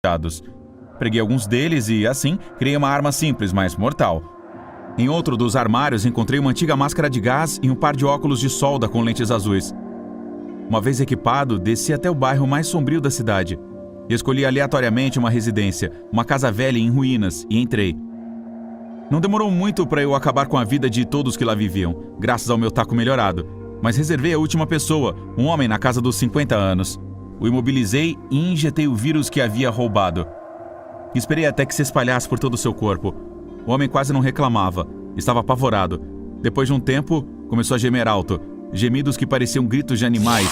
machados. Preguei alguns deles e, assim, criei uma arma simples, mas mortal. Em outro dos armários, encontrei uma antiga máscara de gás e um par de óculos de solda com lentes azuis. Uma vez equipado, desci até o bairro mais sombrio da cidade. E escolhi aleatoriamente uma residência, uma casa velha em ruínas, e entrei. Não demorou muito para eu acabar com a vida de todos que lá viviam, graças ao meu taco melhorado. Mas reservei a última pessoa, um homem na casa dos 50 anos. O imobilizei e injetei o vírus que havia roubado. Esperei até que se espalhasse por todo o seu corpo. O homem quase não reclamava. Estava apavorado. Depois de um tempo, começou a gemer alto. Gemidos que pareciam gritos de animais.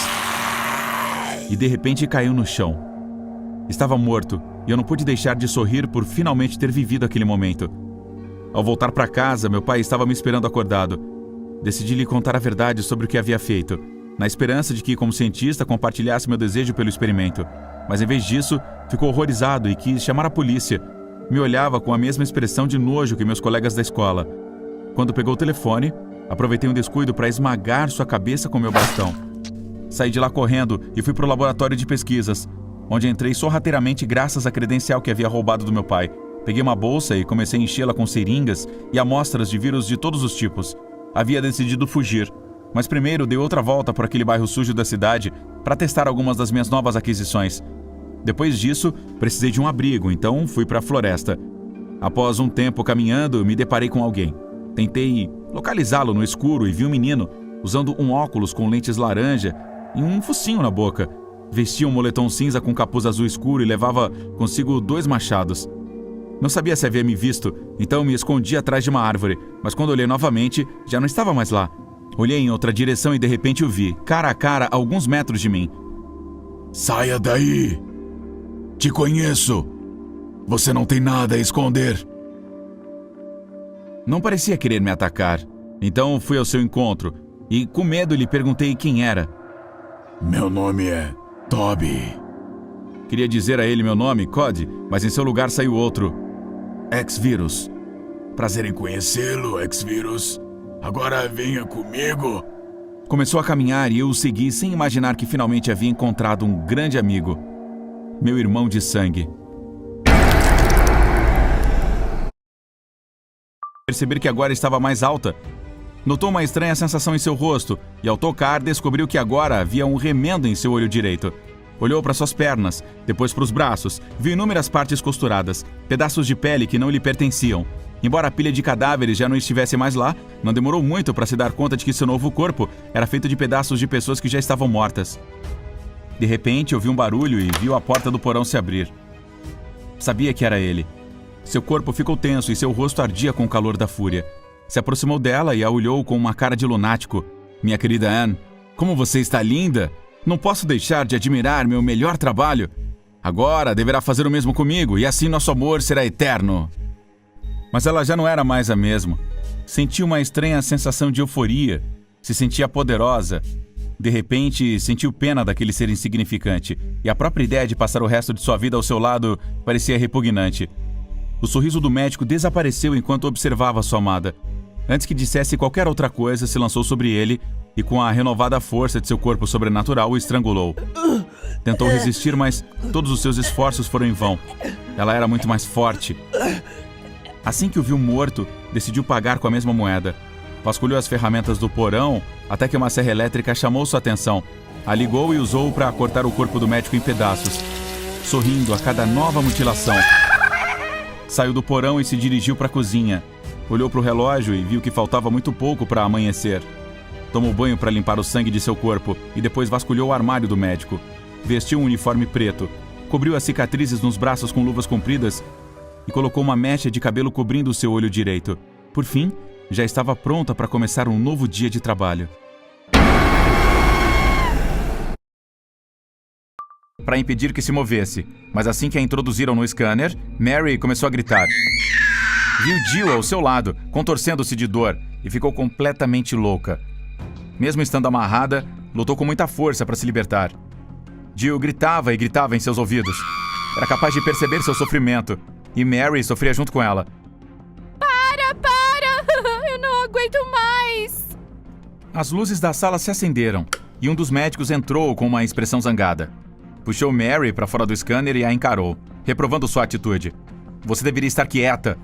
E de repente caiu no chão. Estava morto, e eu não pude deixar de sorrir por finalmente ter vivido aquele momento. Ao voltar para casa, meu pai estava me esperando acordado. Decidi lhe contar a verdade sobre o que havia feito, na esperança de que, como cientista, compartilhasse meu desejo pelo experimento. Mas, em vez disso, ficou horrorizado e quis chamar a polícia. Me olhava com a mesma expressão de nojo que meus colegas da escola. Quando pegou o telefone, aproveitei um descuido para esmagar sua cabeça com meu bastão. Saí de lá correndo e fui para o laboratório de pesquisas, onde entrei sorrateiramente graças à credencial que havia roubado do meu pai. Peguei uma bolsa e comecei a enchê-la com seringas e amostras de vírus de todos os tipos. Havia decidido fugir, mas primeiro dei outra volta por aquele bairro sujo da cidade para testar algumas das minhas novas aquisições. Depois disso, precisei de um abrigo, então fui para a floresta. Após um tempo caminhando, me deparei com alguém. Tentei localizá-lo no escuro e vi um menino usando um óculos com lentes laranja e um focinho na boca. Vestia um moletom cinza com capuz azul escuro e levava consigo 2 machados. Não sabia se havia me visto, então me escondi atrás de uma árvore, mas quando olhei novamente, já não estava mais lá. Olhei em outra direção e de repente o vi, cara a cara, a alguns metros de mim. Saia daí! Te conheço! Você não tem nada a esconder! Não parecia querer me atacar, então fui ao seu encontro e, com medo, lhe perguntei quem era. Meu nome é Toby. Queria dizer a ele meu nome, Cody, mas em seu lugar saiu outro. X-Virus. Prazer em conhecê-lo, X-Virus. Agora venha comigo. Começou a caminhar e eu o segui sem imaginar que finalmente havia encontrado um grande amigo. Meu irmão de sangue. Perceber que agora estava mais alta. Notou uma estranha sensação em seu rosto e, ao tocar, descobriu que agora havia um remendo em seu olho direito. Olhou para suas pernas, depois para os braços, viu inúmeras partes costuradas, pedaços de pele que não lhe pertenciam. Embora a pilha de cadáveres já não estivesse mais lá, não demorou muito para se dar conta de que seu novo corpo era feito de pedaços de pessoas que já estavam mortas. De repente, ouviu um barulho e viu a porta do porão se abrir. Sabia que era ele. Seu corpo ficou tenso e seu rosto ardia com o calor da fúria. Se aproximou dela e a olhou com uma cara de lunático. Minha querida Anne, como você está linda! Não posso deixar de admirar meu melhor trabalho. Agora deverá fazer o mesmo comigo e assim nosso amor será eterno. Mas ela já não era mais a mesma. Sentiu uma estranha sensação de euforia. Se sentia poderosa. De repente, sentiu pena daquele ser insignificante e a própria ideia de passar o resto de sua vida ao seu lado parecia repugnante. O sorriso do médico desapareceu enquanto observava sua amada. Antes que dissesse qualquer outra coisa, se lançou sobre ele e, com a renovada força de seu corpo sobrenatural, o estrangulou. Tentou resistir, mas todos os seus esforços foram em vão. Ela era muito mais forte. Assim que o viu morto, decidiu pagar com a mesma moeda. Vasculhou as ferramentas do porão até que uma serra elétrica chamou sua atenção. A ligou e usou para cortar o corpo do médico em pedaços, sorrindo a cada nova mutilação. Saiu do porão e se dirigiu para a cozinha. Olhou para o relógio e viu que faltava muito pouco para amanhecer. Tomou banho para limpar o sangue de seu corpo e depois vasculhou o armário do médico. Vestiu um uniforme preto, cobriu as cicatrizes nos braços com luvas compridas e colocou uma mecha de cabelo cobrindo o seu olho direito. Por fim, já estava pronta para começar um novo dia de trabalho. Para impedir que se movesse, mas assim que a introduziram no scanner, Mary começou a gritar. Viu Jill ao seu lado, contorcendo-se de dor, e ficou completamente louca. Mesmo estando amarrada, lutou com muita força para se libertar. Jill gritava e gritava em seus ouvidos. Era capaz de perceber seu sofrimento, e Mary sofria junto com ela. Para! Eu não aguento mais! As luzes da sala se acenderam, e um dos médicos entrou com uma expressão zangada. Puxou Mary para fora do scanner e a encarou. reprovando sua atitude. Você deveria estar quieta.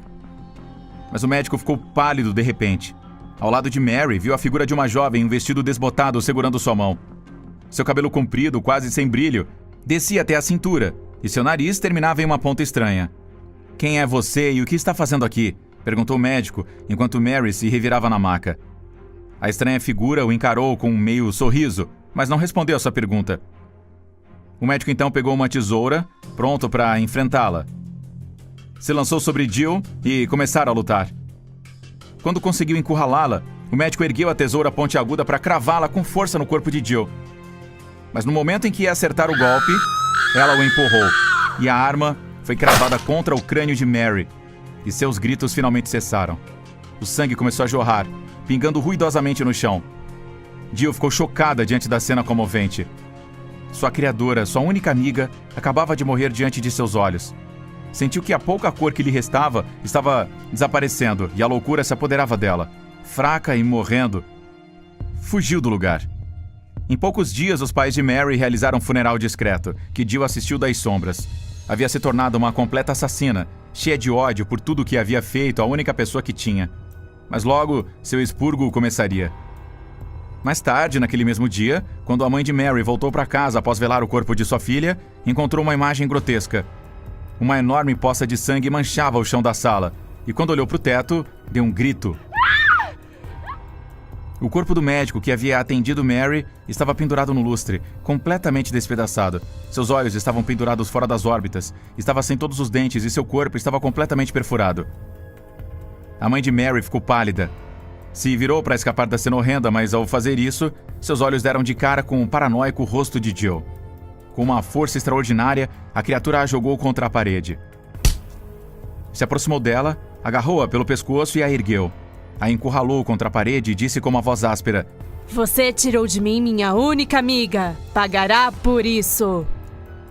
Mas o médico ficou pálido de repente. Ao lado de Mary, viu a figura de uma jovem em um vestido desbotado segurando sua mão. Seu cabelo comprido, quase sem brilho, descia até a cintura, e seu nariz terminava em uma ponta estranha. "Quem é você e o que está fazendo aqui?" perguntou o médico, enquanto Mary se revirava na maca. A estranha figura o encarou com um meio sorriso, mas não respondeu a sua pergunta. O médico então pegou uma tesoura, pronto para enfrentá-la. Se lançou sobre Jill e começaram a lutar. Quando conseguiu encurralá-la, o médico ergueu a tesoura pontiaguda para cravá-la com força no corpo de Jill. Mas no momento em que ia acertar o golpe, ela o empurrou, e a arma foi cravada contra o crânio de Mary, e seus gritos finalmente cessaram. O sangue começou a jorrar, pingando ruidosamente no chão. Jill ficou chocada diante da cena comovente. Sua criadora, sua única amiga, acabava de morrer diante de seus olhos. Sentiu que a pouca cor que lhe restava estava desaparecendo e a loucura se apoderava dela. Fraca e morrendo, fugiu do lugar. Em poucos dias, os pais de Mary realizaram um funeral discreto, que Jill assistiu das sombras. Havia se tornado uma completa assassina, cheia de ódio por tudo o que havia feito a única pessoa que tinha. Mas logo, seu expurgo começaria. Mais tarde, naquele mesmo dia, quando a mãe de Mary voltou para casa após velar o corpo de sua filha, encontrou uma imagem grotesca. Uma enorme poça de sangue manchava o chão da sala, e quando olhou para o teto, deu um grito. O corpo do médico que havia atendido Mary estava pendurado no lustre, completamente despedaçado. Seus olhos estavam pendurados fora das órbitas, estava sem todos os dentes e seu corpo estava completamente perfurado. A mãe de Mary ficou pálida. Se virou para escapar da cena horrenda, mas ao fazer isso, seus olhos deram de cara com o paranoico rosto de Jill. Com uma força extraordinária, a criatura a jogou contra a parede. Se aproximou dela, agarrou-a pelo pescoço e a ergueu. A encurralou contra a parede e disse com uma voz áspera: "Você tirou de mim minha única amiga. Pagará por isso."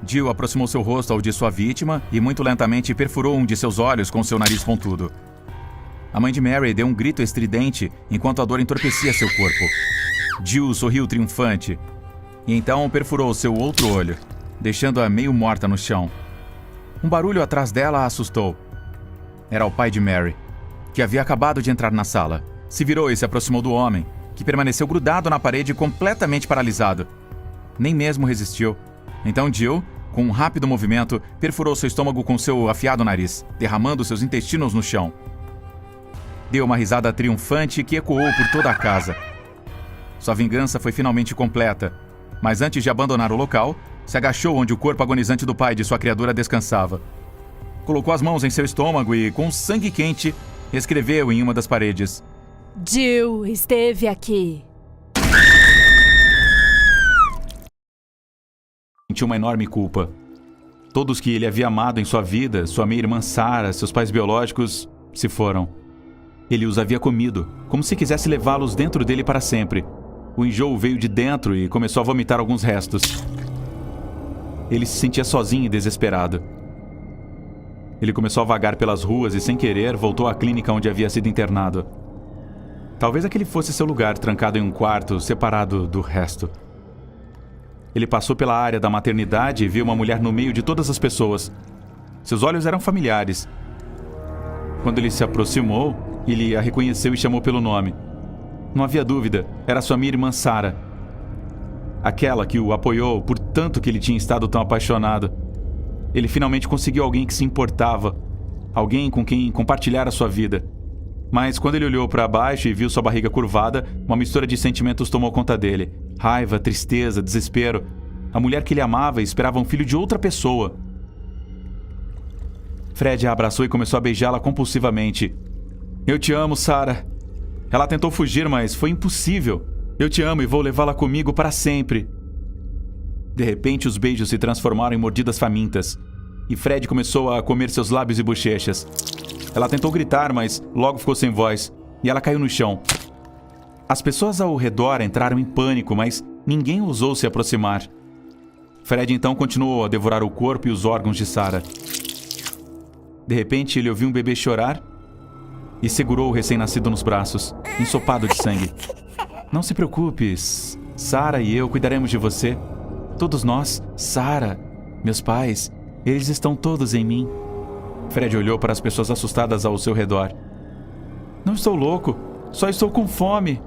Jill aproximou seu rosto ao de sua vítima e muito lentamente perfurou um de seus olhos com seu nariz pontudo. A mãe de Mary deu um grito estridente enquanto a dor entorpecia seu corpo. Jill sorriu triunfante e então perfurou seu outro olho, deixando-a meio morta no chão. Um barulho atrás dela a assustou. Era o pai de Mary, que havia acabado de entrar na sala. Se virou e se aproximou do homem, que permaneceu grudado na parede completamente paralisado. Nem mesmo resistiu. Então Jill, com um rápido movimento, perfurou seu estômago com seu afiado nariz, derramando seus intestinos no chão. Deu uma risada triunfante que ecoou por toda a casa. Sua vingança foi finalmente completa, mas antes de abandonar o local, se agachou onde o corpo agonizante do pai de sua criadora descansava. Colocou as mãos em seu estômago e, com sangue quente, escreveu em uma das paredes: "Jill esteve aqui." Sentiu uma enorme culpa. Todos que ele havia amado em sua vida, sua meia-irmã Sarah, seus pais biológicos, se foram. Ele os havia comido, como se quisesse levá-los dentro dele para sempre. O enjoo veio de dentro e começou a vomitar alguns restos. Ele se sentia sozinho e desesperado. Ele começou a vagar pelas ruas e, sem querer, voltou à clínica onde havia sido internado. Talvez aquele fosse seu lugar, trancado em um quarto, separado do resto. Ele passou pela área da maternidade e viu uma mulher no meio de todas as pessoas. Seus olhos eram familiares. Quando ele se aproximou, ele a reconheceu e chamou pelo nome. Não havia dúvida, era sua meia-irmã Sarah. Aquela que o apoiou por tanto que ele tinha estado tão apaixonado. Ele finalmente conseguiu alguém que se importava, alguém com quem compartilhar a sua vida. Mas quando ele olhou para baixo e viu sua barriga curvada, uma mistura de sentimentos tomou conta dele. Raiva, tristeza, desespero. A mulher que ele amava esperava um filho de outra pessoa. Fred a abraçou e começou a beijá-la compulsivamente. "Eu te amo, Sarah." Ela tentou fugir, mas foi impossível. "Eu te amo e vou levá-la comigo para sempre." De repente, os beijos se transformaram em mordidas famintas, e Fred começou a comer seus lábios e bochechas. Ela tentou gritar, mas logo ficou sem voz, e ela caiu no chão. As pessoas ao redor entraram em pânico, mas ninguém ousou se aproximar. Fred então continuou a devorar o corpo e os órgãos de Sarah. De repente, ele ouviu um bebê chorar e segurou o recém-nascido nos braços, ensopado de sangue. "Não se preocupe, Sarah e eu cuidaremos de você. Todos nós, Sarah, meus pais, Eles estão todos em mim. Fred olhou para as pessoas assustadas ao seu redor. Não estou louco, só estou com fome.